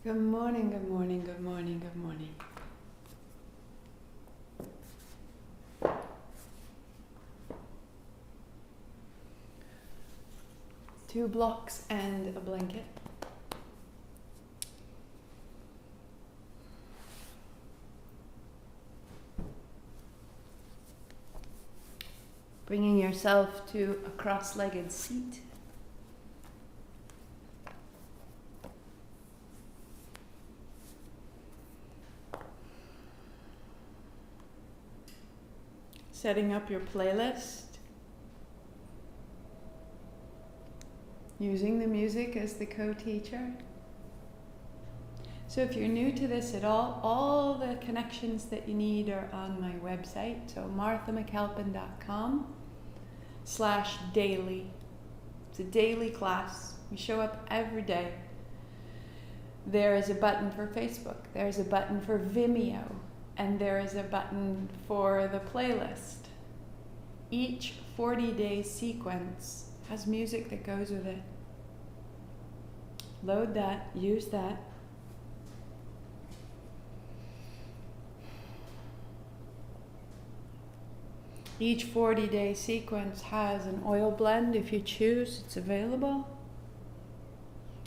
Good morning, good morning, good morning, good morning. Two blocks and a blanket. Bringing yourself to a cross-legged seat. Setting up your playlist. Using the music as the co-teacher. So if you're new to this at all the connections that you need are on my website. So marthamcalpin.com/daily. It's a daily class. We show up every day. There is a button for Facebook. There's a button for Vimeo. And there is a button for the playlist. Each 40-day sequence has music that goes with it. Load that, use that. Each 40-day sequence has an oil blend. If you choose, it's available.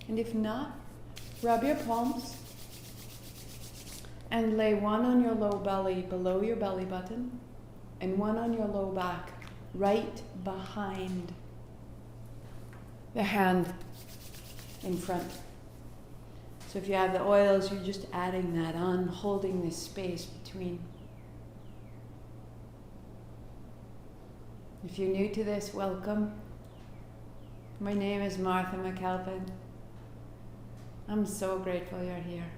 And if not, rub your palms and lay one on your low belly below your belly button and one on your low back right behind the hand in front. So if you have the oils, you're just adding that on, holding this space between. If you're new to this, welcome. My name is Martha McAlpin. I'm so grateful you're here.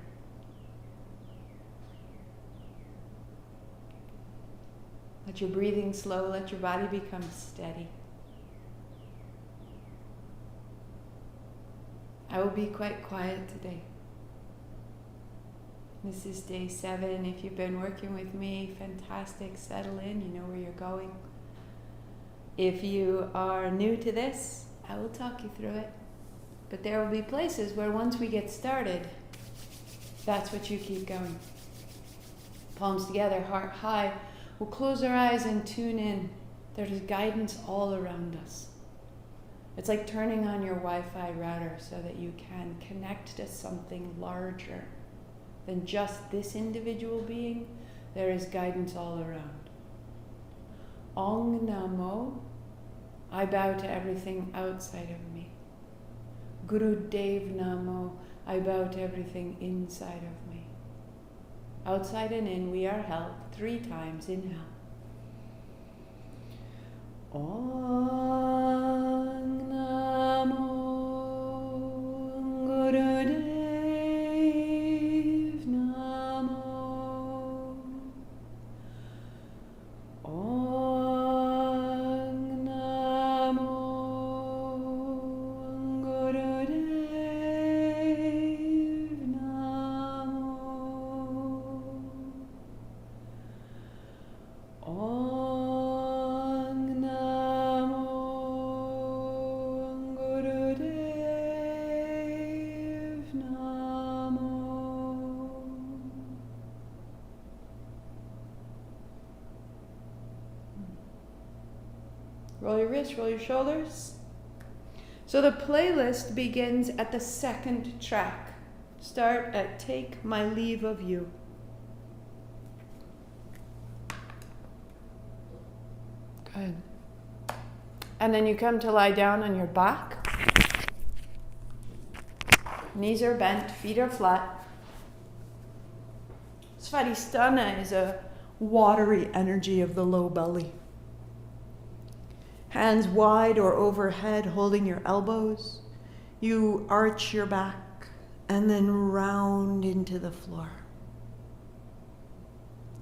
Let your breathing slow, let your body become steady. I will be quite quiet today. This is day 7. If you've been working with me, fantastic, settle in, you know where you're going. If you are new to this, I will talk you through it. But there will be places where once we get started, that's what you keep going. Palms together, heart high. We'll close our eyes and tune in. There's guidance all around us. It's like turning on your Wi-Fi router so that you can connect to something larger than just this individual being. There is guidance all around. Ong Namo, I bow to everything outside of me. Guru Dev Namo, I bow to everything inside of me. Outside and in, we are held 3 times. Inhale. Om Namo Guru Dev Namo. Om Namo Guru Dev Namo. Om Namo Gurudev Namo. Roll your wrists, roll your shoulders. So the playlist begins at the 2nd track. Start at Take My Leave of You. Good. And then you come to lie down on your back. Knees are bent, feet are flat. Svadhistana is a watery energy of the low belly. Hands wide or overhead, holding your elbows. You arch your back and then round into the floor.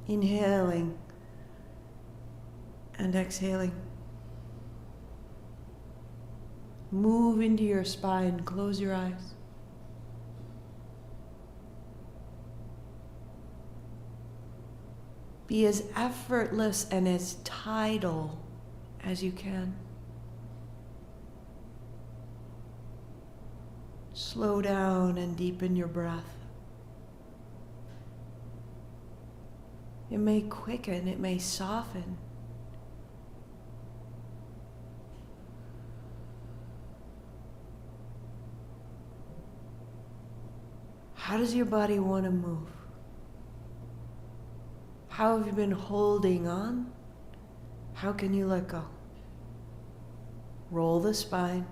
Inhaling and exhaling. Move into your spine. Close your eyes. Be as effortless and as tidal as you can. Slow down and deepen your breath. It may quicken, it may soften. How does your body want to move? How have you been holding on? How can you let go? Roll the spine.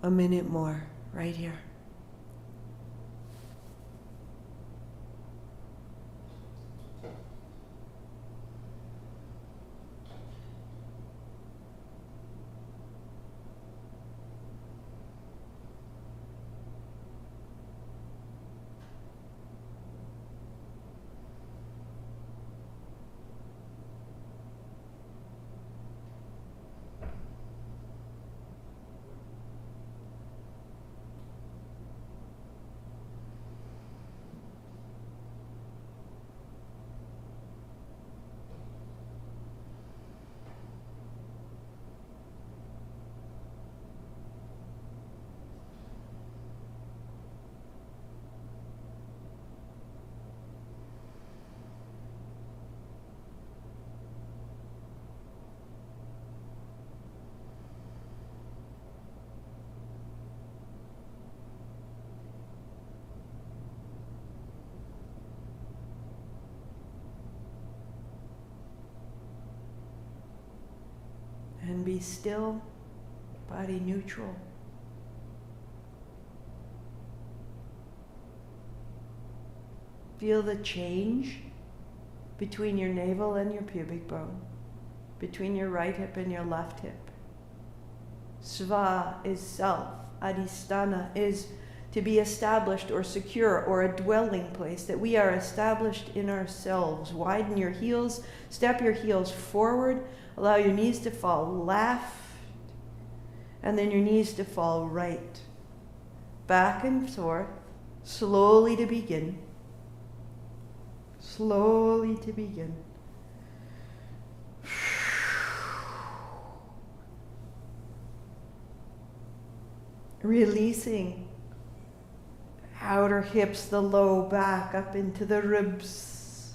A minute more, right here. And be still, body neutral. Feel the change between your navel and your pubic bone, between your right hip and your left hip. Sva is self. Adhistana is to be established or secure or a dwelling place, that we are established in ourselves. Widen your heels, step your heels forward, allow your knees to fall left, and then your knees to fall right. Back and forth, slowly to begin. Slowly to begin. Releasing outer hips, the low back up into the ribs.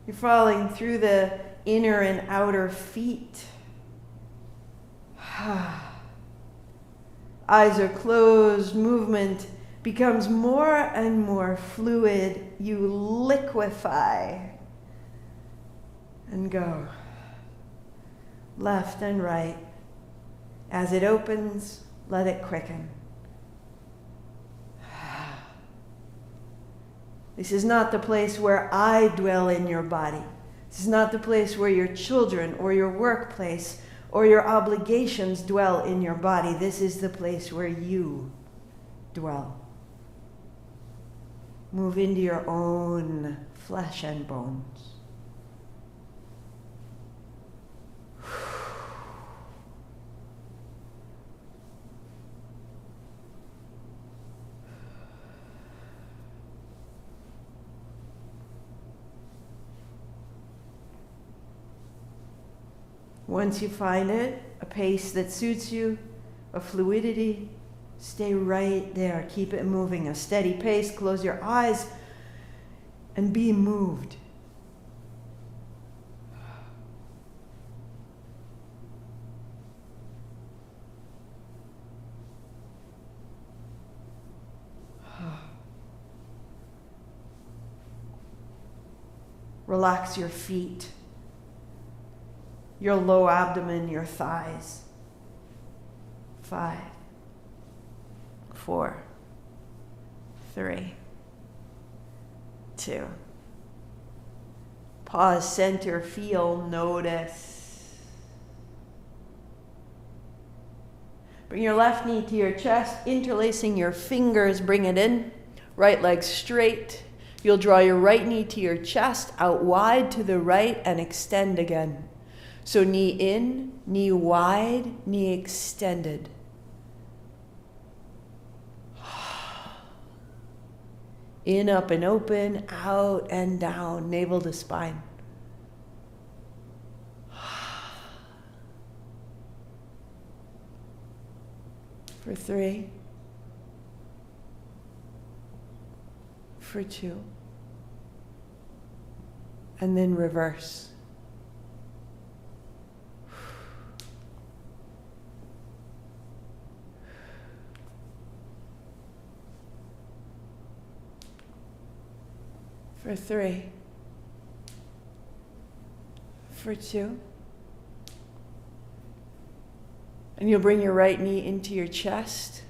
You're falling through the inner and outer feet. Eyes are closed, movement becomes more and more fluid. You liquefy and go left and right. As it opens, let it quicken. This is not the place where I dwell in your body. This is not the place where your children or your workplace or your obligations dwell in your body. This is the place where you dwell. Move into your own flesh and bones. Once you find it, a pace that suits you, a fluidity, stay right there. Keep it moving. A steady pace. Close your eyes and be moved. Relax your feet, your low abdomen, your thighs. 5, 4, 3, 2. Pause, center, feel, notice. Bring your left knee to your chest, interlacing your fingers, bring it in. Right leg straight. You'll draw your right knee to your chest, out wide to the right, and extend again. So knee in, knee wide, knee extended. In, up and open, out and down, navel to spine. For 3. for 2. And then reverse. For 3. For 2. And you'll bring your right knee into your chest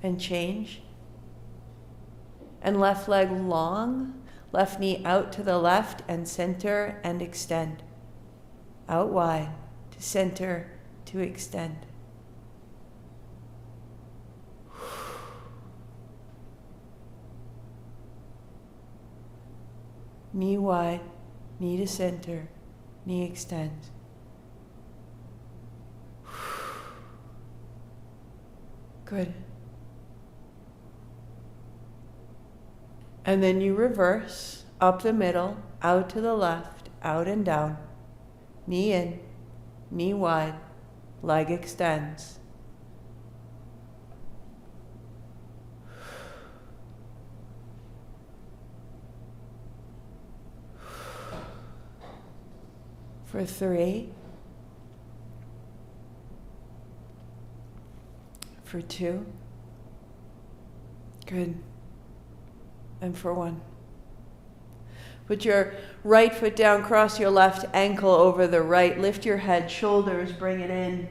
and change. And left leg long, left knee out to the left and center and extend. Out wide to center to extend. Knee wide, knee to center, knee extends. Good. And then you reverse, up the middle, out to the left, out and down. Knee in, knee wide, leg extends. For 3. For 2. Good. And for 1. Put your right foot down, cross your left ankle over the right, lift your head, shoulders, bring it in.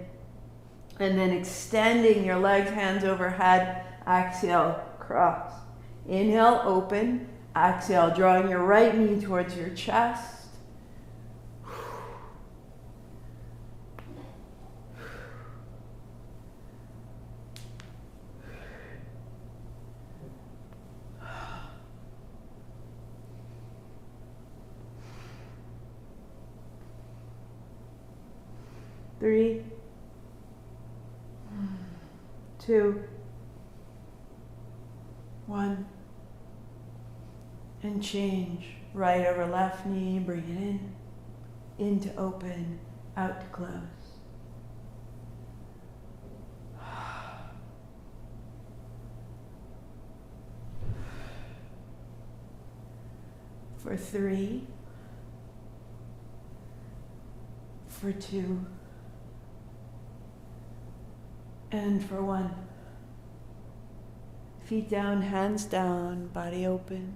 And then extending your legs, hands overhead, exhale, cross. Inhale, open, exhale, drawing your right knee towards your chest. Three, 2, 1, and change. Right over left knee, bring it in, into open, out to close. For 3, for 2, and for 1. Feet down, hands down, body open.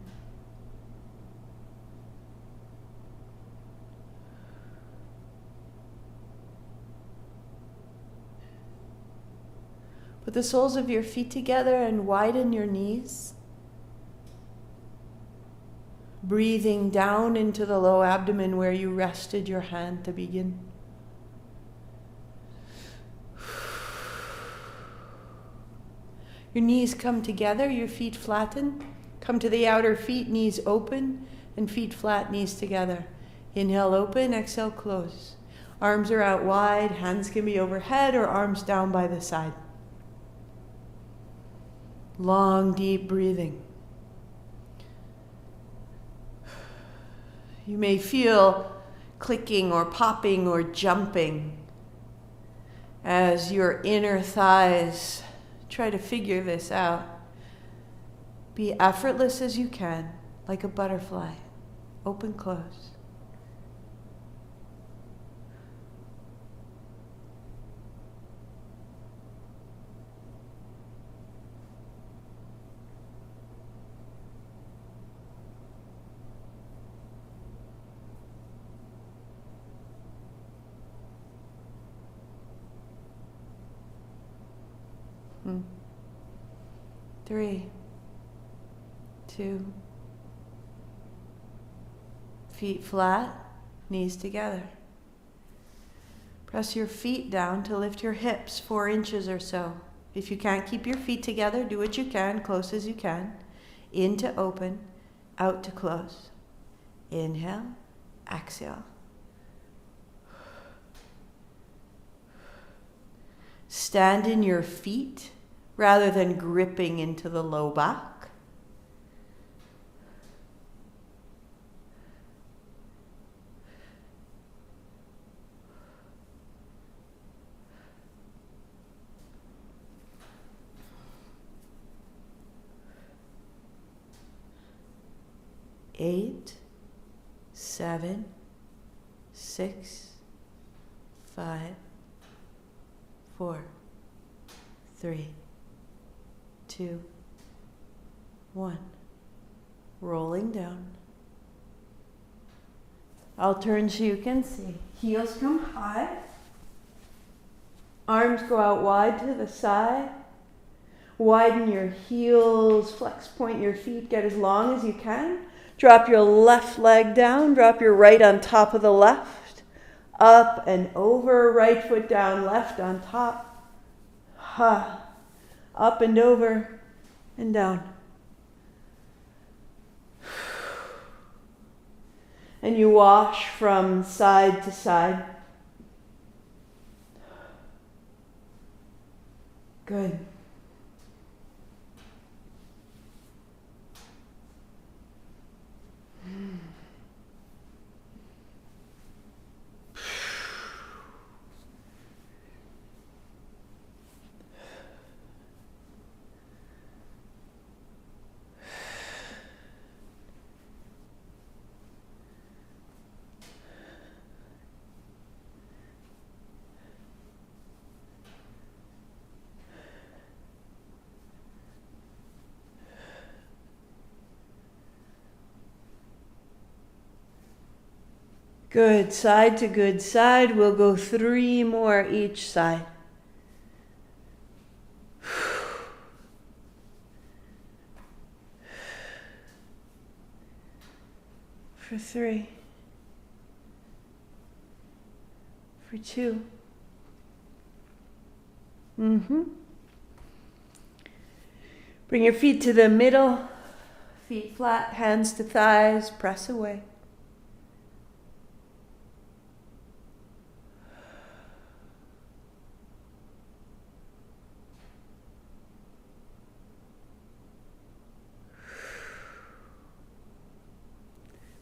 Put the soles of your feet together and widen your knees. Breathing down into the low abdomen where you rested your hand to begin. Your knees come together, your feet flatten. Come to the outer feet, knees open, and feet flat, knees together. Inhale, open, exhale, close. Arms are out wide, hands can be overhead or arms down by the side. Long, deep breathing. You may feel clicking or popping or jumping as your inner thighs try to figure this out. Be effortless as you can, like a butterfly. Open, close. Three, 2, feet flat, knees together. Press your feet down to lift your hips 4 inches or so. If you can't keep your feet together, do what you can, close as you can. In to open, out to close. Inhale, exhale. Stand in your feet rather than gripping into the low back. 8, 7, 6, 5, 4, 3, 2, 1. Rolling down. I'll turn so you can see. Heels come high. Arms go out wide to the side. Widen your heels, flex point your feet, get as long as you can. Drop your left leg down, drop your right on top of the left. Up and over, right foot down, left on top. Ha. Up and over and down. And you wash from side to side. Good. Good, side to good side. We'll go 3 more each side. For 3. For 2. Bring your feet to the middle. Feet flat, hands to thighs. Press away.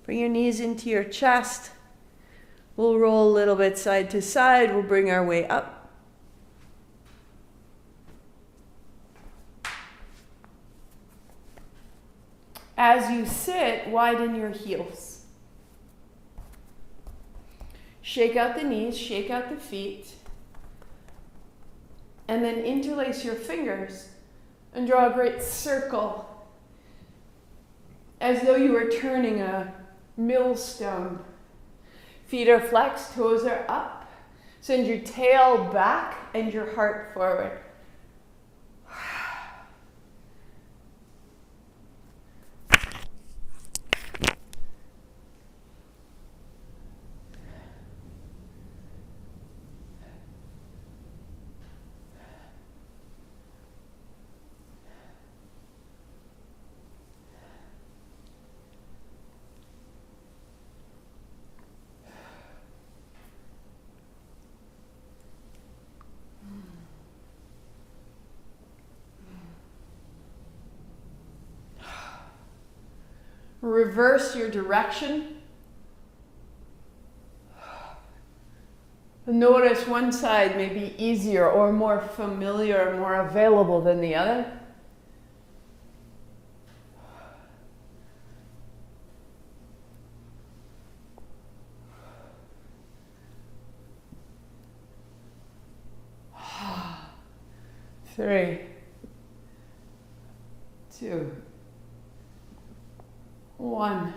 Bring your knees into your chest. We'll roll a little bit side to side. We'll bring our way up. As you sit, widen your heels. Shake out the knees, shake out the feet. And then interlace your fingers and draw a great circle as though you were turning a millstone. Feet are flexed, toes are up. Send your tail back and your heart forward. Reverse your direction. Notice one side may be easier or more familiar, or more available than the other. Three, 2, 1.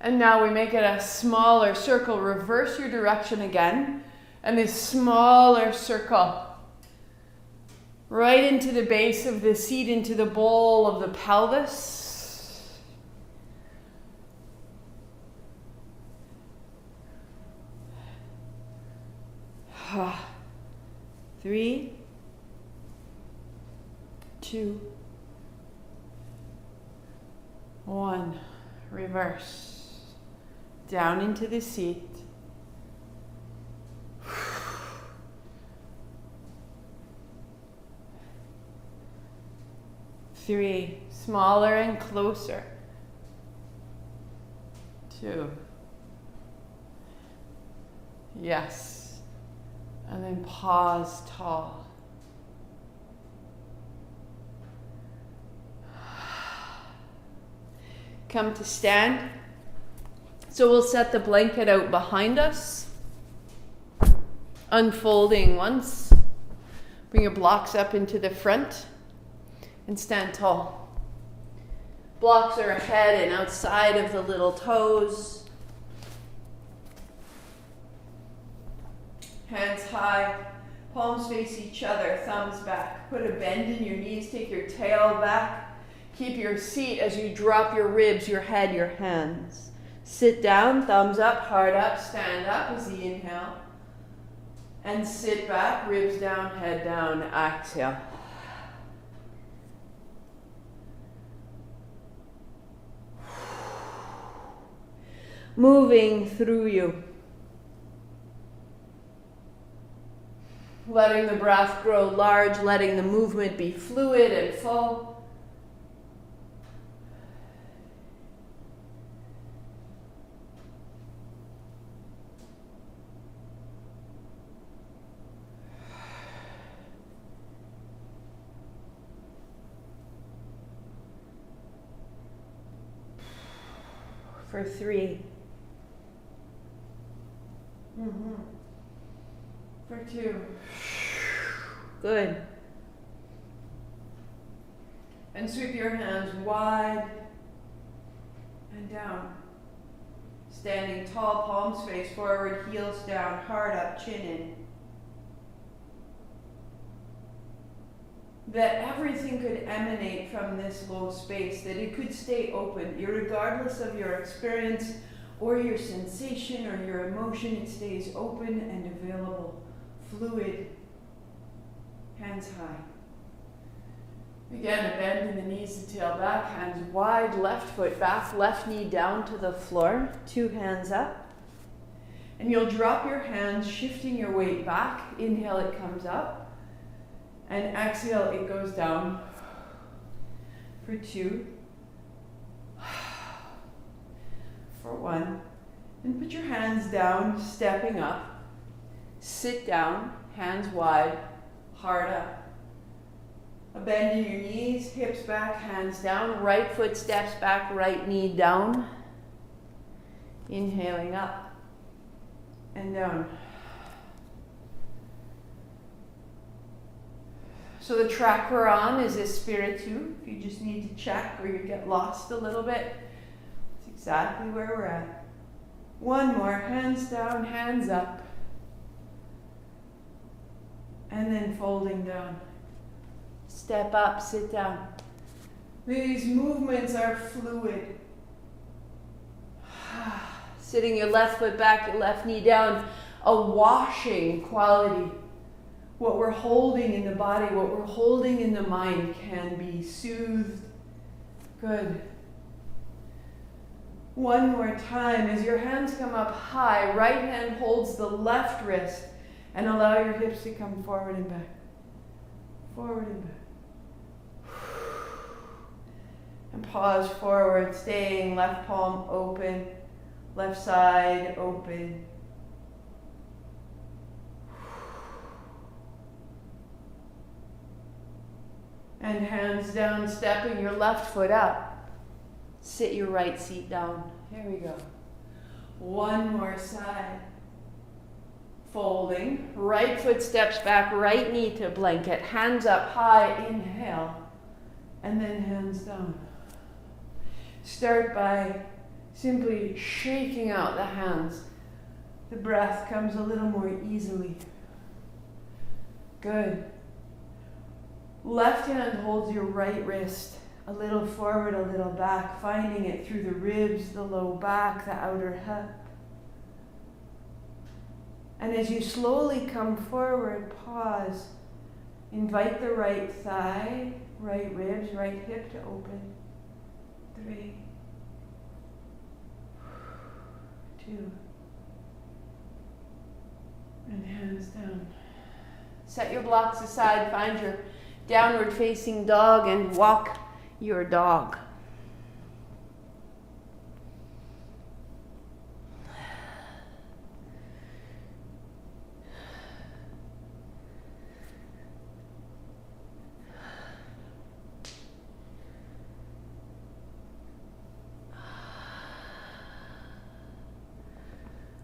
And now we make it a smaller circle. Reverse your direction again. And this smaller circle. Right into the base of the seat, into the bowl of the pelvis. Three, 2, 1. Reverse. Down into the seat. Three. Smaller and closer. 2. Yes. And then pause tall. Come to stand. So we'll set the blanket out behind us, unfolding once. Bring your blocks up into the front and stand tall. Blocks are ahead and outside of the little toes. Hands high, palms face each other, thumbs back. Put a bend in your knees, take your tail back. Keep your seat as you drop your ribs, your head, your hands. Sit down, thumbs up, heart up, stand up as the inhale. And sit back, ribs down, head down, exhale. Moving through you. Letting the breath grow large, letting the movement be fluid and full. For 3. For 2. Good. And sweep your hands wide and down. Standing tall, palms face forward, heels down, heart up, chin in. That everything could emanate from this low space, that it could stay open, regardless of your experience or your sensation or your emotion. It stays open and available, fluid, hands high. Again, a bend in the knees, the tail back, hands wide, left foot back, left knee down to the floor, 2 hands up. And you'll drop your hands, shifting your weight back. Inhale, it comes up. And exhale, it goes down. For 2. For 1. And put your hands down, stepping up. Sit down, hands wide, heart up. A bend in your knees, hips back, hands down. Right foot steps back, right knee down. Inhaling up and down. So the track we're on is Espiritu. If you just need to check or you get lost a little bit, it's exactly where we're at. 1 more, hands down, hands up. And then folding down. Step up, sit down. These movements are fluid. Sitting your left foot back, your left knee down, a washing quality. What we're holding in the body, what we're holding in the mind can be soothed. Good. 1 more time. As your hands come up high, right hand holds the left wrist and allow your hips to come forward and back. Forward and back. And pause forward, staying left palm open, left side open. And hands down, stepping your left foot up. Sit your right seat down. Here we go. 1 more side. Folding. Right foot steps back, right knee to blanket. Hands up high, inhale. And then hands down. Start by simply shaking out the hands. The breath comes a little more easily. Good. Left hand holds your right wrist, a little forward, a little back, finding it through the ribs, the low back, the outer hip. And as you slowly come forward, pause. Invite the right thigh, right ribs, right hip to open. 3, 2, and hands down. Set your blocks aside, find your downward facing dog and walk your dog.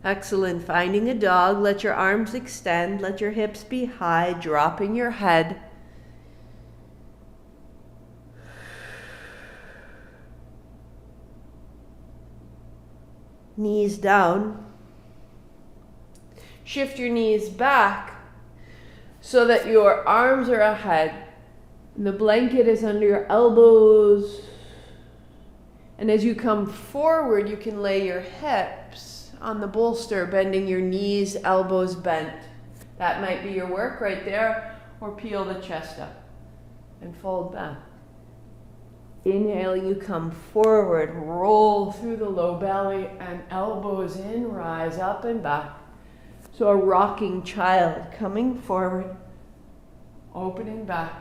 Excellent. Finding a dog, let your arms extend, let your hips be high, dropping your head. Knees down. Shift your knees back so that your arms are ahead. The blanket is under your elbows. And as you come forward, you can lay your hips on the bolster, bending your knees, elbows bent. That might be your work right there, or peel the chest up and fold back. Inhaling, you come forward, roll through the low belly and elbows in, rise up and back. So a rocking child coming forward, opening back.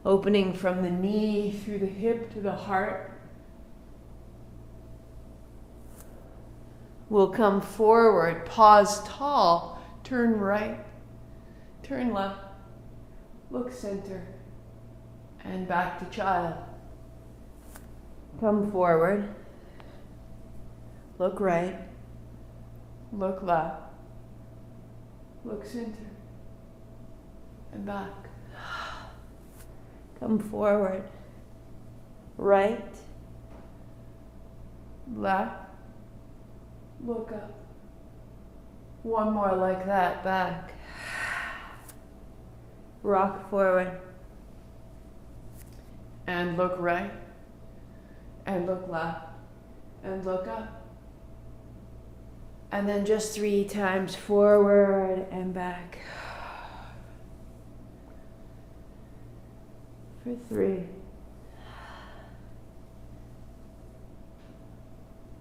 Opening from the knee through the hip to the heart. We'll come forward, pause tall, turn right, turn left, look center, and back to child. Come forward, look right, look left, look center, and back. Come forward, right, left, look up. One more like that, back. Rock forward. And look right, and look left, and look up. And then just 3 times forward and back. For 3.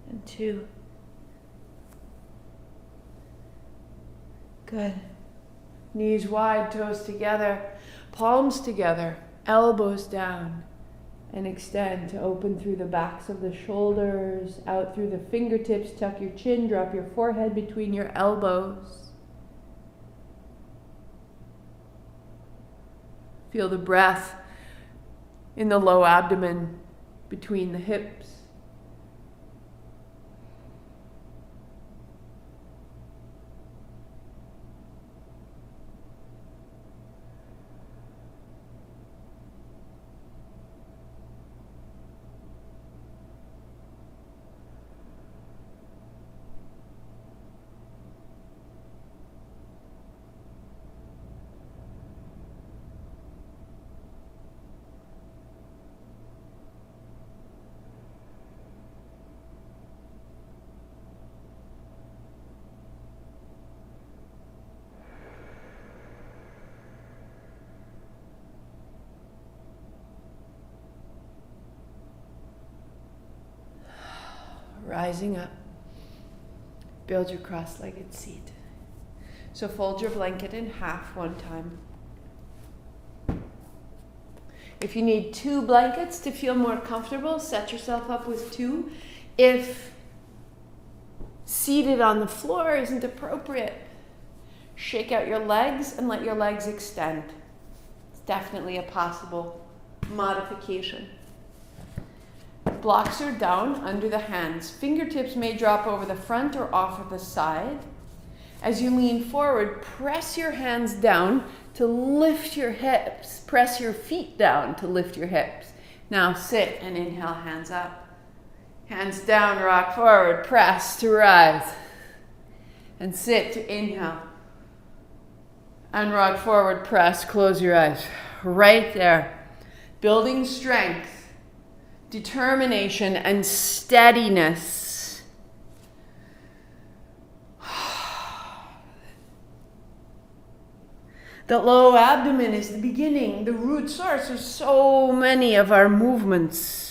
And 2. Good. Knees wide, toes together, palms together, elbows down, and extend to open through the backs of the shoulders, out through the fingertips, tuck your chin, drop your forehead between your elbows. Feel the breath in the low abdomen between the hips. Rising up, build your cross-legged seat. So fold your blanket in half one time. If you need 2 blankets to feel more comfortable, set yourself up with 2. If seated on the floor isn't appropriate, shake out your legs and let your legs extend. It's definitely a possible modification. Blocks are down under the hands. Fingertips may drop over the front or off of the side. As you lean forward, press your hands down to lift your hips. Press your feet down to lift your hips. Now sit and inhale, hands up. Hands down, rock forward, press to rise. And sit to inhale. And rock forward, press, close your eyes. Right there. Building strength, determination, and steadiness. The low abdomen is the beginning, the root source of so many of our movements.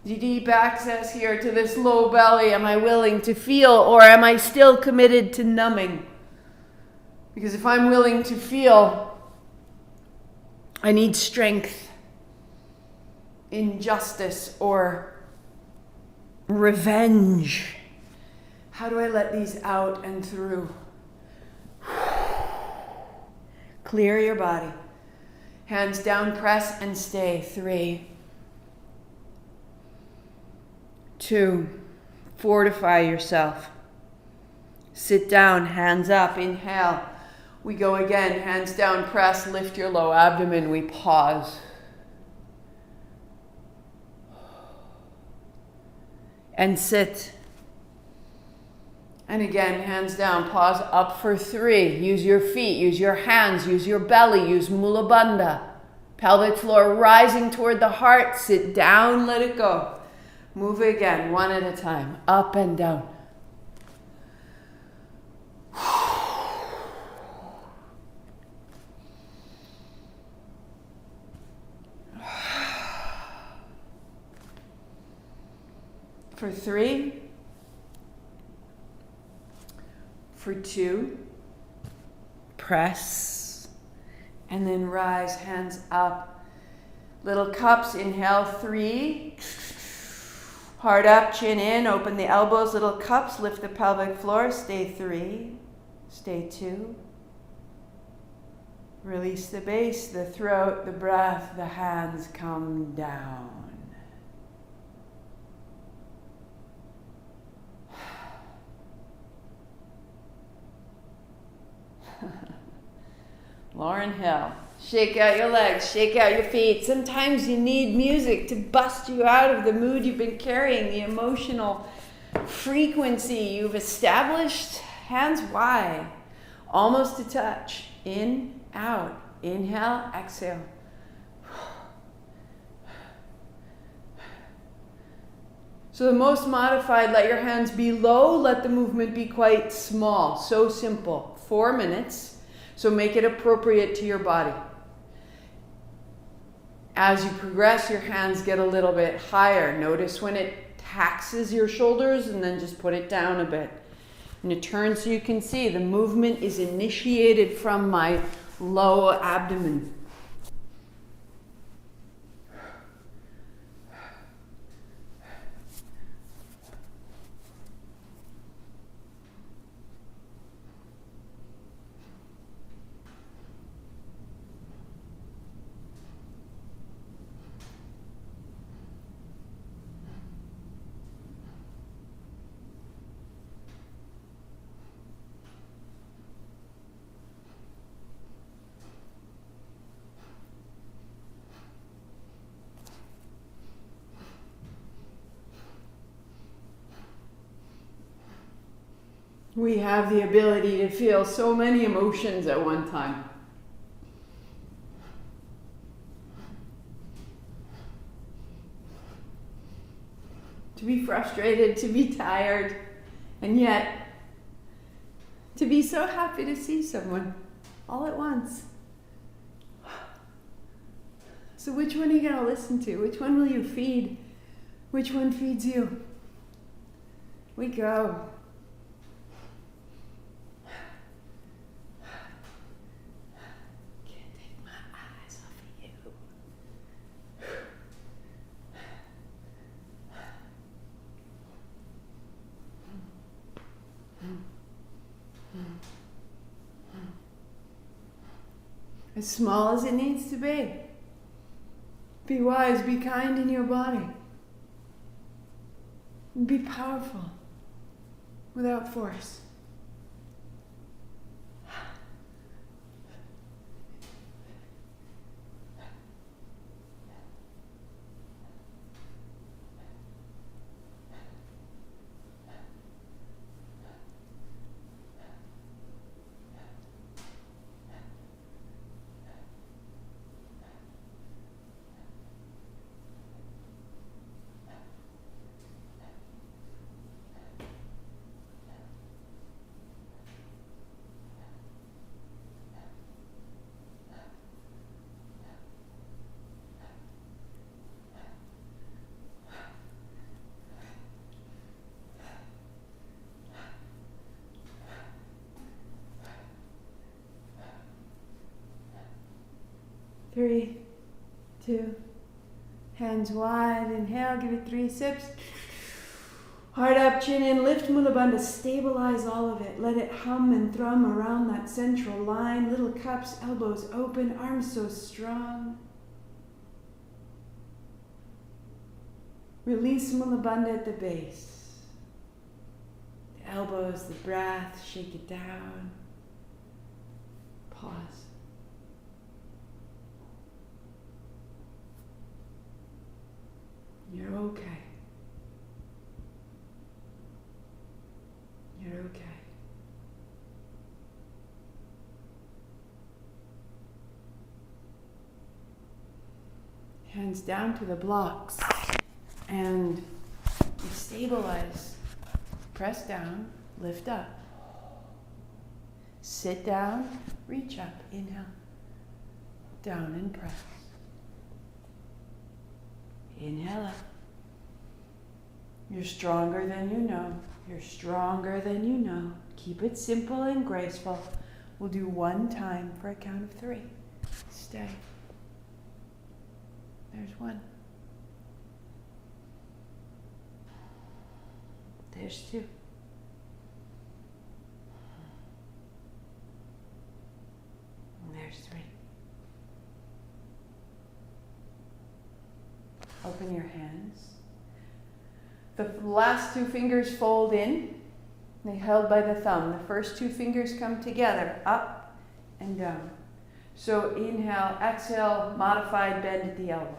The deep access here to this low belly, am I willing to feel, or am I still committed to numbing? Because if I'm willing to feel, I need strength, injustice, or revenge. How do I let these out and through? Clear your body. Hands down, press and stay. 3, 2, fortify yourself. Sit down, hands up, inhale. We go again, hands down, press, lift your low abdomen, we pause. And sit. And again, hands down, pause, up for 3. Use your feet, use your hands, use your belly, use Mula Bandha. Pelvic floor rising toward the heart, sit down, let it go. Move again, one at a time, up and down. For 3, for 2, press, and then rise, hands up. Little cups, inhale, 3, heart up, chin in, open the elbows, little cups, lift the pelvic floor, stay 3, stay 2. Release the base, the throat, the breath, the hands come down. Lauren Hill. Shake out your legs, shake out your feet. Sometimes you need music to bust you out of the mood you've been carrying, the emotional frequency you've established. Hands wide, almost to touch. In, out. Inhale, exhale. So the most modified, let your hands be low, let the movement be quite small. So simple. 4 minutes. So make it appropriate to your body. As you progress, your hands get a little bit higher. Notice when it taxes your shoulders and then just put it down a bit. And it turns so you can see the movement is initiated from my low abdomen. We have the ability to feel so many emotions at one time. To be frustrated, to be tired, and yet to be so happy to see someone all at once. So which one are you going to listen to? Which one will you feed? Which one feeds you? We go. As small as it needs to be. Be wise, be kind in your body. And be powerful without force. Three, 2, hands wide, inhale, give it 3 sips. Heart up, chin in, lift Mula Bandha, stabilize all of it. Let it hum and thrum around that central line. Little cups, elbows open, arms so strong. Release Mula Bandha at the base. The elbows, the breath, shake it down. Pause. You're okay. You're okay. Hands down to the blocks and you stabilize. Press down, lift up. Sit down, reach up, inhale. Down and press. Inhale up. You're stronger than you know. You're stronger than you know. Keep it simple and graceful. We'll do one time for a count of 3. Stay. There's 1. There's 2. And there's 3. Open your hands. The last 2 fingers fold in. They're held by the thumb. The first 2 fingers come together, up and down. So inhale, exhale, modified bend at the elbow.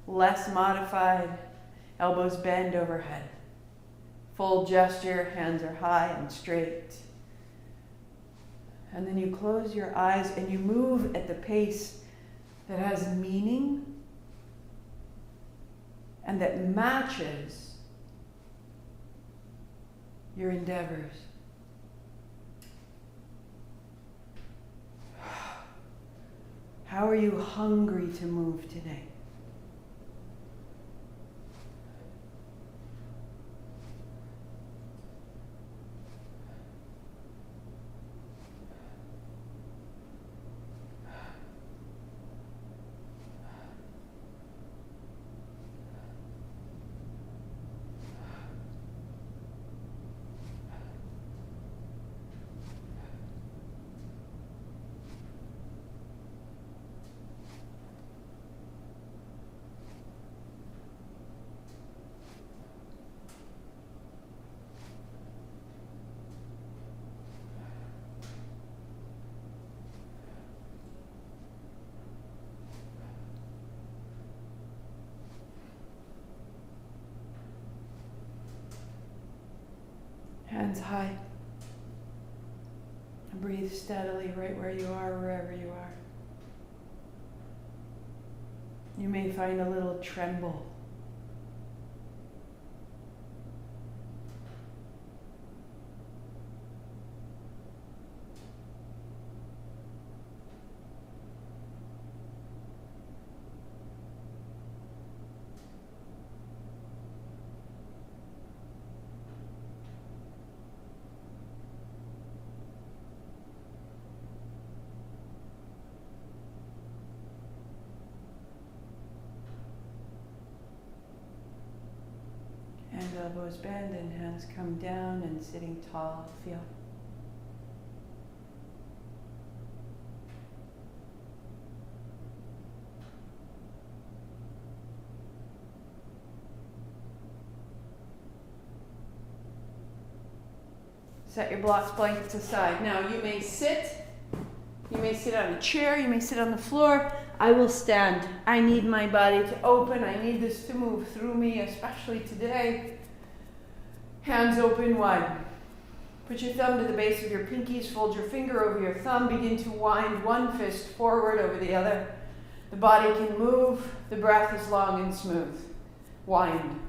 Less modified, elbows bend overhead. Full gesture, hands are high and straight. And then you close your eyes and you move at the pace that has meaning and that matches your endeavors. How are you hungry to move today? Hands high. Breathe steadily right where you are, wherever you are. You may find a little tremble. And elbows bend and hands come down and sitting tall, feel. Set your blocks, blankets aside. Now you may sit on a chair, you may sit on the floor. I will stand. I need my body to open. I need this to move through me, especially today. Hands open wide. Put your thumb to the base of your pinkies. Fold your finger over your thumb. Begin to wind one fist forward over the other. The body can move. The breath is long and smooth. Wind.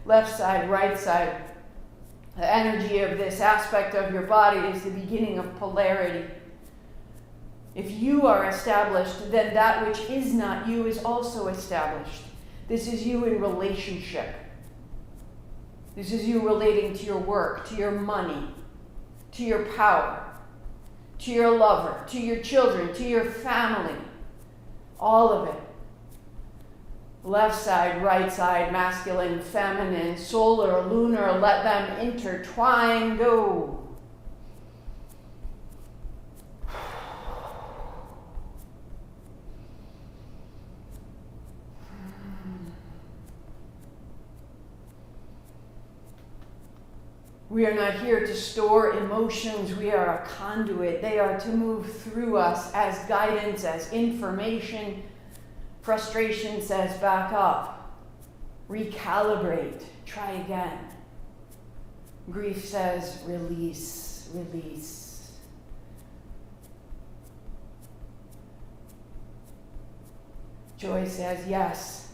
Left side, right side. The energy of this aspect of your body is the beginning of polarity. If you are established, then that which is not you is also established. This is you in relationship. This is you relating to your work, to your money, to your power, to your lover, to your children, to your family. All of it. Left side, right side, masculine, feminine, solar, lunar, let them intertwine, go. We are not here to store emotions. We are a conduit. They are to move through us as guidance, as information. Frustration says back up. Recalibrate. Try again. Grief says release, release. Joy says, yes,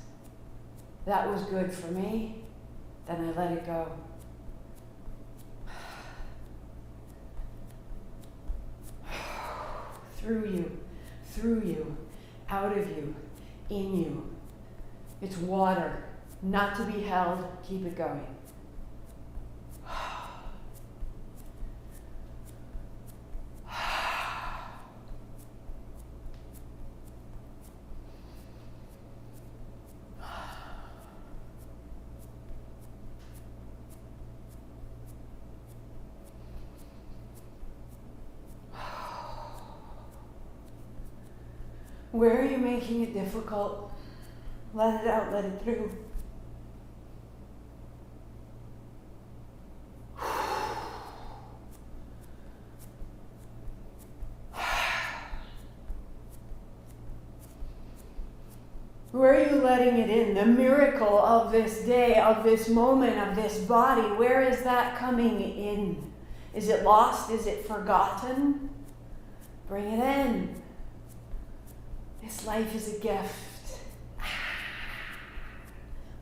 that was good for me. Then I let it go. Through you, out of you, in you. It's water, not to be held. Keep it going. Where are you making it difficult? Let it out, let it through. Where are you letting it in? The miracle of this day, of this moment, of this body, where is that coming in? Is it lost? Is it forgotten? Bring it in. This life is a gift.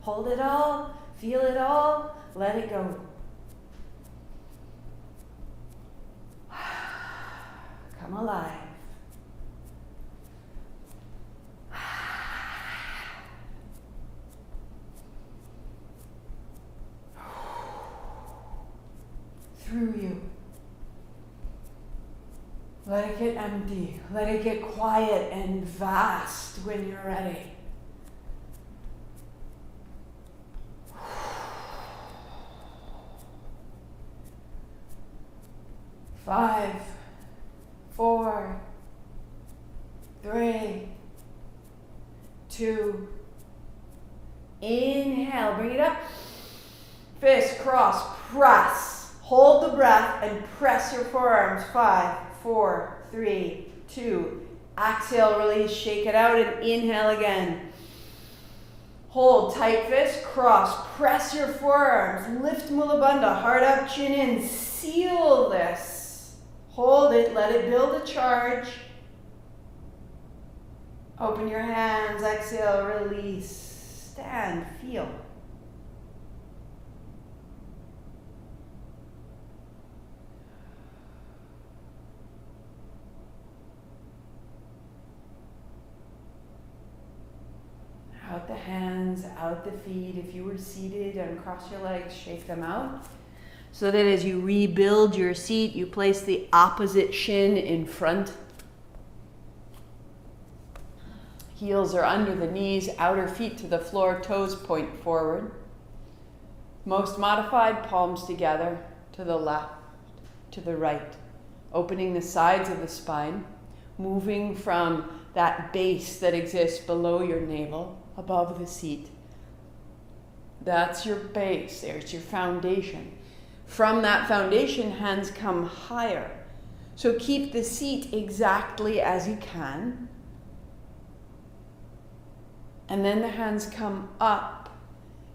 Hold it all, feel it all, let it go. Come alive. Through you. Let it get empty. Let it get quiet and vast when you're ready. Five, 4, 3, 2. Inhale, bring it up. Fist, cross, press. Hold the breath and press your forearms. 5, 4, 3, 2. Exhale, release, shake it out, and inhale again. Hold, tight fist, cross, press your forearms, lift Mula Bandha, heart up, chin in, seal this. Hold it, let it build a charge. Open your hands, exhale, release, stand, feel. Out the hands, out the feet. If you were seated, uncross your legs, shake them out. So that as you rebuild your seat, you place the opposite shin in front. Heels are under the knees, outer feet to the floor, toes point forward. Most modified, palms together, to the left, to the right. Opening the sides of the spine, moving from that base that exists below your navel, above the seat. That's your base, there's your foundation. From that foundation, hands come higher. So keep the seat exactly as you can. And then the hands come up.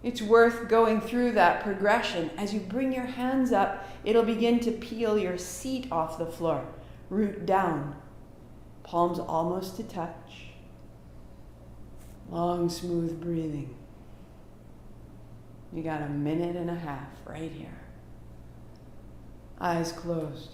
It's worth going through that progression. As you bring your hands up, it'll begin to peel your seat off the floor. Root down. Palms almost to touch. Long, smooth breathing. You got a minute and a half right here. Eyes closed.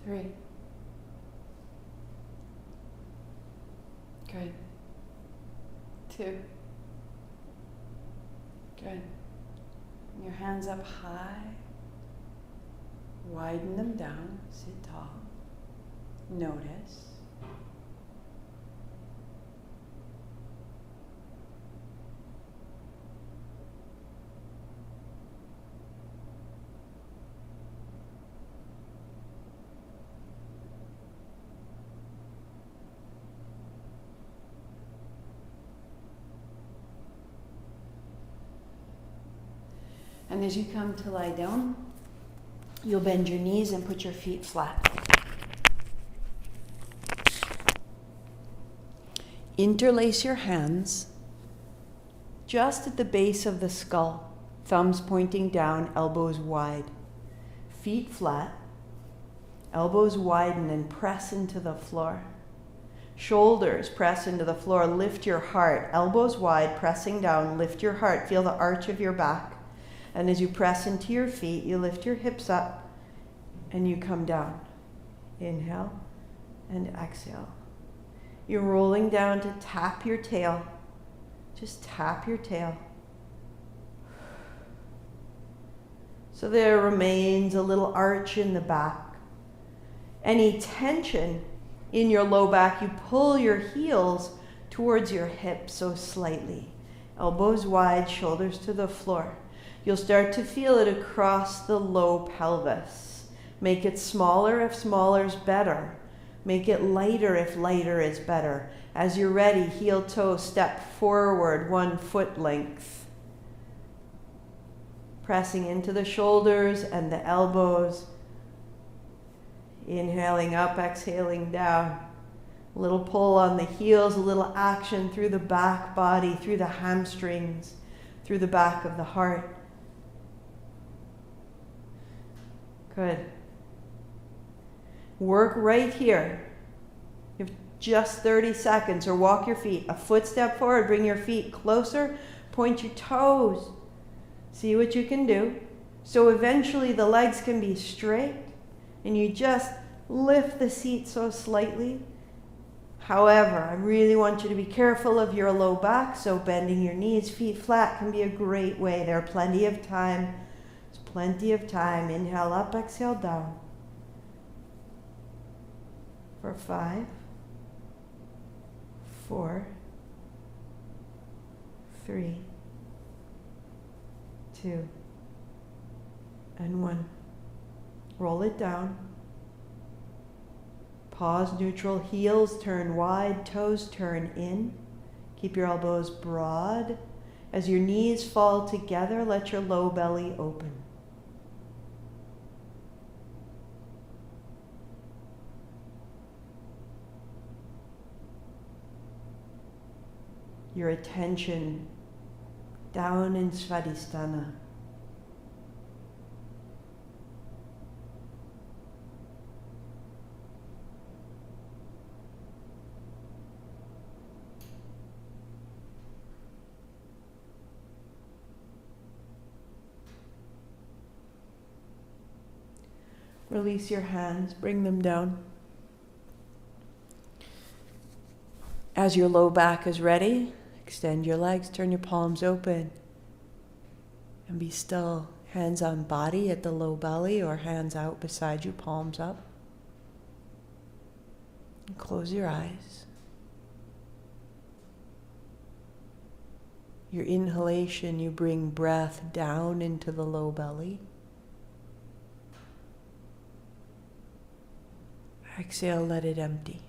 3. Good. 2. Good. Your hands up high. Widen them down. Sit tall. Notice. And as you come to lie down, you'll bend your knees and put your feet flat. Interlace your hands just at the base of the skull, thumbs pointing down, elbows wide. Feet flat, elbows widen and press into the floor. Shoulders press into the floor, lift your heart, elbows wide, pressing down, lift your heart, feel the arch of your back. And as you press into your feet, you lift your hips up and you come down. Inhale and exhale. You're rolling down to tap your tail. Just tap your tail. So there remains a little arch in the back. Any tension in your low back, you pull your heels towards your hips so slightly. Elbows wide, shoulders to the floor. You'll start to feel it across the low pelvis. Make it smaller if smaller is better. Make it lighter if lighter is better. As you're ready, heel toe step forward 1 foot length. Pressing into the shoulders and the elbows. Inhaling up, exhaling down. A little pull on the heels, a little action through the back body, through the hamstrings, through the back of the heart. Good. Work right here. You have just 30 seconds, or walk your feet. A footstep forward, bring your feet closer, point your toes. See what you can do. So eventually the legs can be straight, and you just lift the seat so slightly. However, I really want you to be careful of your low back, so bending your knees, feet flat can be a great way. There are plenty of time. Plenty of time. Inhale up, exhale down. For 5, 4, 3, 2, and 1. Roll it down. Pause, neutral, heels turn wide, toes turn in. Keep your elbows broad. As your knees fall together, let your low belly open. Your attention down in Svadhistana. Release your hands, bring them down. As your low back is ready, extend your legs, turn your palms open, and be still. Hands on body at the low belly or hands out beside you, palms up. And close your eyes. Your inhalation, you bring breath down into the low belly. Exhale, let it empty.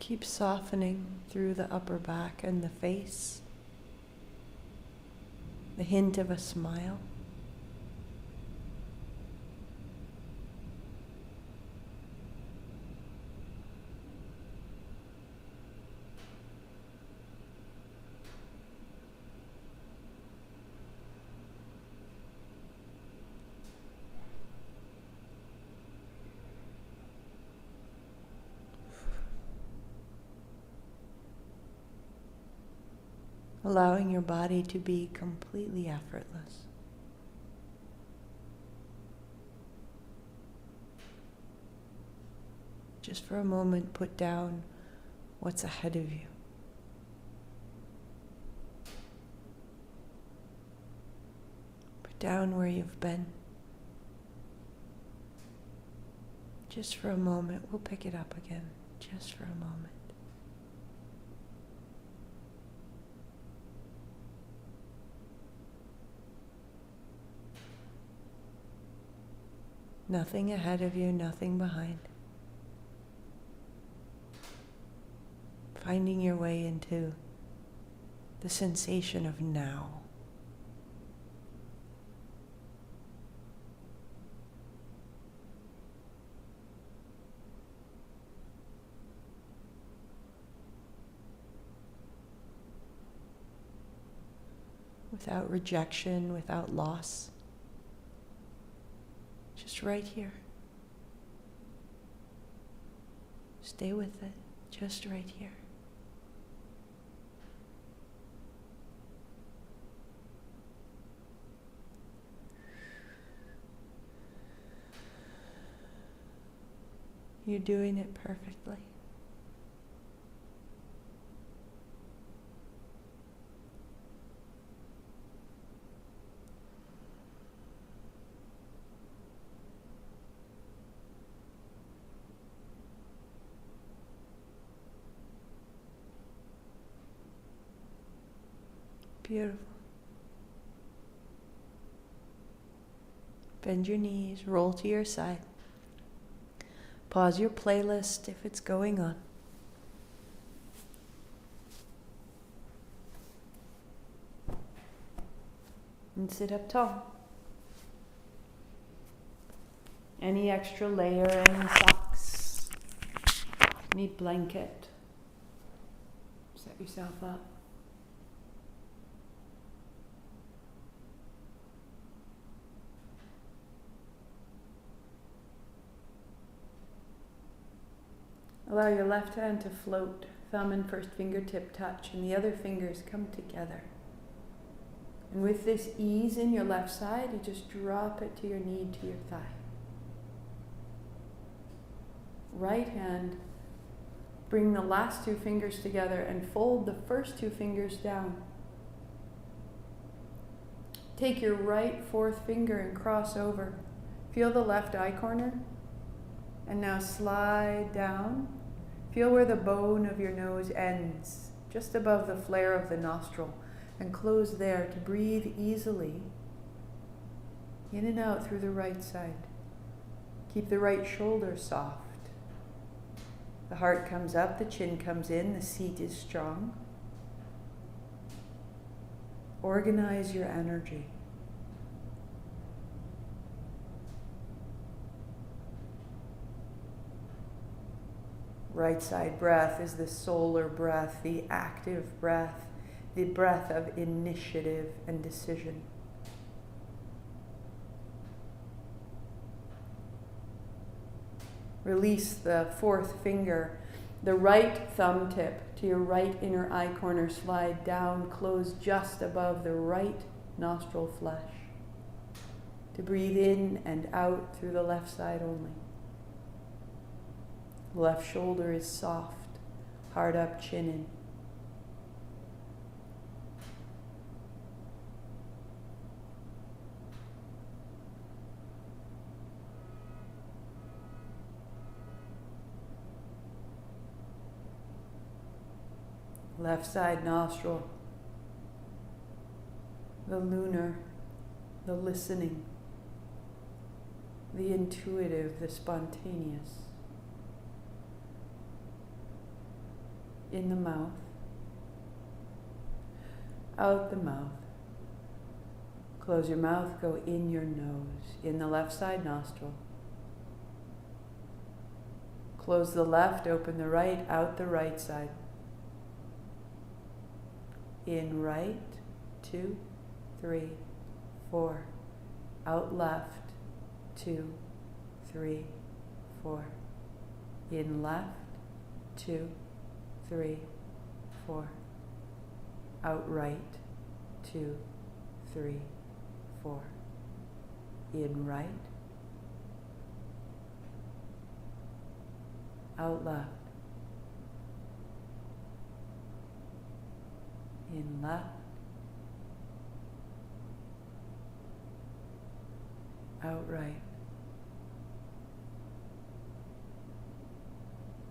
Keep softening through the upper back and the face. The hint of a smile. Allowing your body to be completely effortless. Just for a moment, put down what's ahead of you. Put down where you've been. Just for a moment, we'll pick it up again, just for a moment. Nothing ahead of you, nothing behind. Finding your way into the sensation of now. Without rejection, without loss. Just right here. Stay with it, just right here. You're doing it perfectly. Beautiful. Bend your knees, roll to your side. Pause your playlist if it's going on. And sit up tall. Any extra layer, any socks, any blanket. Set yourself up. Allow your left hand to float, thumb and first fingertip touch, and the other fingers come together. And with this ease in your left side, you just drop it to your knee, to your thigh. Right hand, bring the last two fingers together and fold the first two fingers down. Take your right fourth finger and cross over. Feel the left eye corner. And now slide down. Feel where the bone of your nose ends, just above the flare of the nostril, and close there to breathe easily in and out through the right side. Keep the right shoulder soft. The heart comes up, the chin comes in, the seat is strong. Organize your energy. Right side breath is the solar breath, the active breath, the breath of initiative and decision. Release the fourth finger, the right thumb tip to your right inner eye corner, slide down, close just above the right nostril flesh. To breathe in and out through the left side only. Left shoulder is soft, heart up, chin in. Left side nostril, the lunar, the listening, the intuitive, the spontaneous. in the mouth, out the mouth. Close your mouth, go in your nose, in the left side nostril. Close the left, open the right, out the right side. In right, 2, 3, 4. Out left, 2, 3, 4. In left, 2, 3, 4. Out right, 2, 3, 4. In right, out left, in left, out right,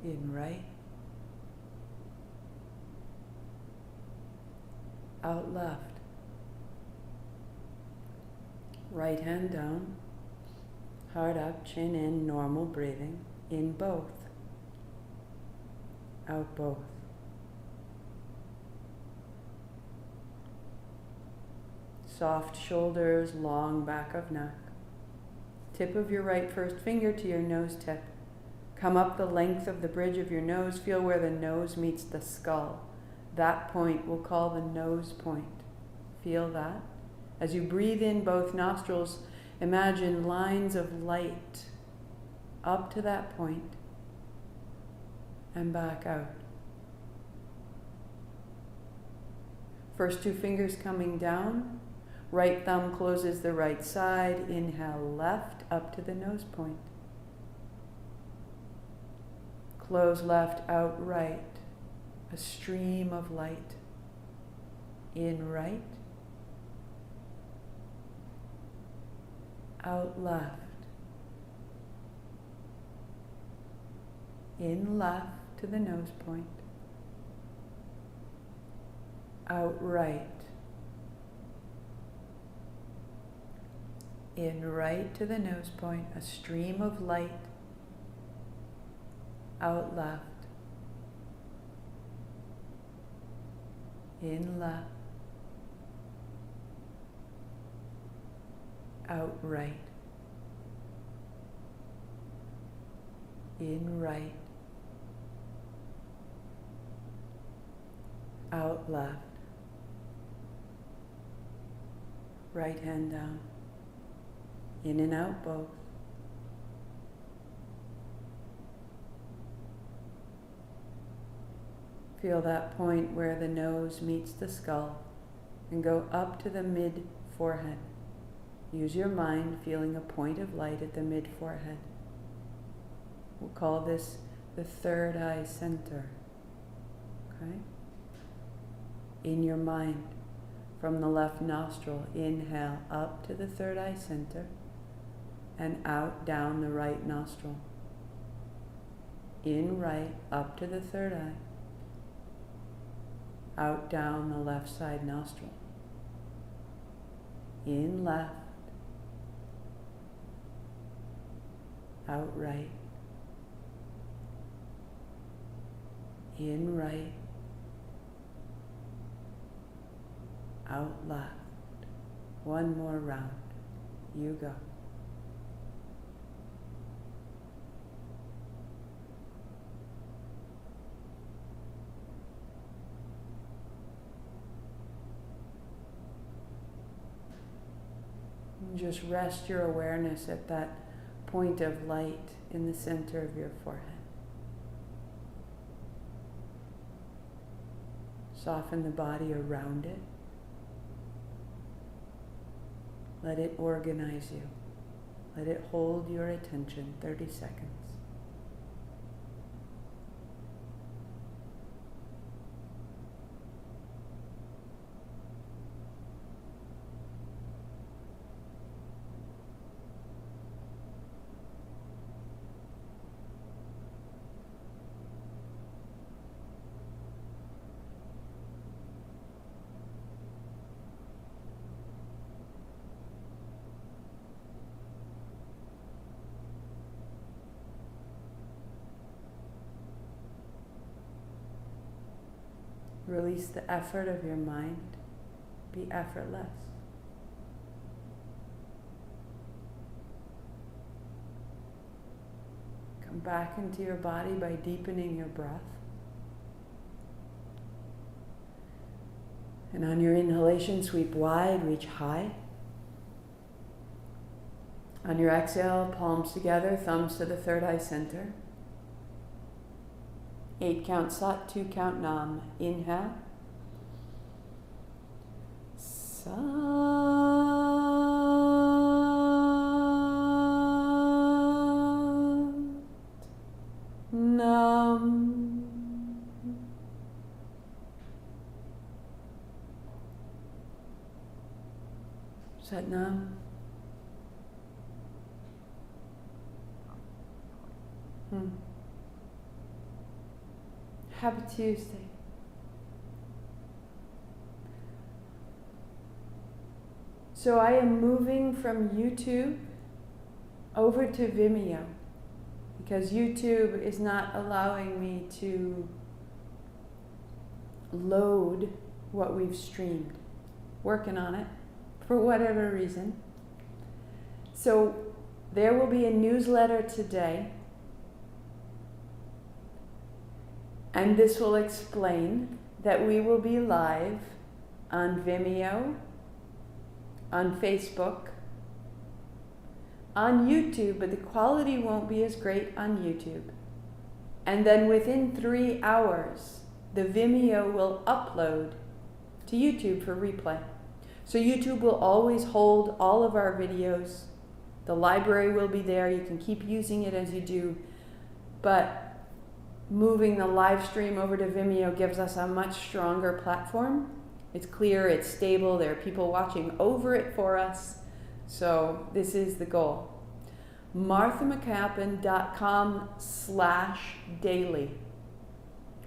in right, out left. Right hand down, heart up, chin in, normal breathing, in both, out both. Soft shoulders, long back of neck. Tip of your right first finger to your nose tip. Come up the length of the bridge of your nose, feel where the nose meets the skull. That point we'll call the nose point. Feel that? As you breathe in both nostrils, imagine lines of light up to that point and back out. First 2 fingers coming down, right thumb closes the right side, inhale left up to the nose point. Close left, out right, a stream of light. In right, out left. In left to the nose point. Out right. In right to the nose point, a stream of light. Out left. In left. Out right. In right. Out left. Right hand down. In and out both. Feel that point where the nose meets the skull and go up to the mid-forehead. Use your mind feeling a point of light at the mid-forehead. We'll call this the third eye center. Okay? In your mind, from the left nostril, inhale up to the third eye center and out down the right nostril. In right, up to the third eye. Out down the left side nostril. In left. Out right. In right. Out left. One more round. You go. And just rest your awareness at that point of light in the center of your forehead. Soften the body around it. Let it organize you. Let it hold your attention 30 seconds. Release the effort of your mind. Be effortless. Come back into your body by deepening your breath. And on your inhalation, sweep wide, reach high. On your exhale, palms together, thumbs to the third eye center. 8 count Sat, 2 count Nam. Inhale. Sat. Nam. Sat Nam. Happy Tuesday. So I am moving from YouTube over to Vimeo because YouTube is not allowing me to load what we've streamed. Working on it for whatever reason. So there will be a newsletter today, and this will explain that we will be live on Vimeo, on Facebook, on YouTube, but the quality won't be as great on YouTube. And then within 3 hours, the Vimeo will upload to YouTube for replay. So YouTube will always hold all of our videos. The library will be there. You can keep using it as you do. But moving the live stream over to Vimeo gives us a much stronger platform. It's clear, it's stable, there are people watching over it for us. So this is the goal. marthamcalpin.com/daily.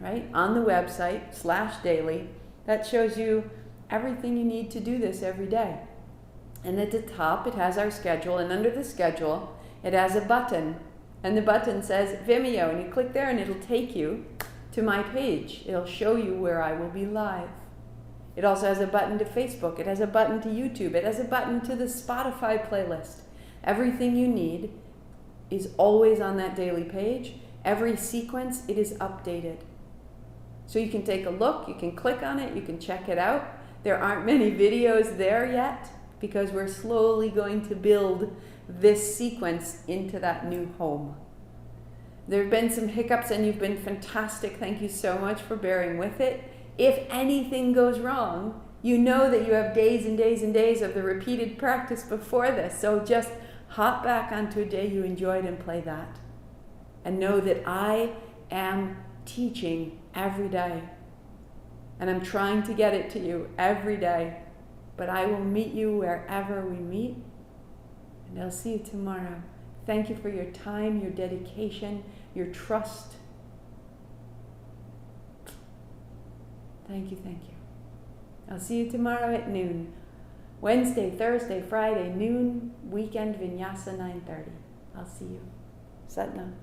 Right? On the website, /daily. That shows you everything you need to do this every day. And at the top, it has our schedule. And under the schedule, it has a button. And the button says Vimeo. And you click there and it'll take you to my page. It'll show you where I will be live. It also has a button to Facebook. It has a button to YouTube. It has a button to the Spotify playlist. Everything you need is always on that daily page. Every sequence, it is updated. So you can take a look, you can click on it, you can check it out. There aren't many videos there yet because we're slowly going to build this sequence into that new home. There have been some hiccups and you've been fantastic. Thank you so much for bearing with it. If anything goes wrong, you know that you have days and days and days of the repeated practice before this. So just hop back onto a day you enjoyed and play that. And know that I am teaching every day. And I'm trying to get it to you every day. But I will meet you wherever we meet. And I'll see you tomorrow. Thank you for your time, your dedication, your trust. Thank you, thank you. I'll see you tomorrow at noon. Wednesday, Thursday, Friday, noon, weekend, Vinyasa 9:30. I'll see you. Sat Nam.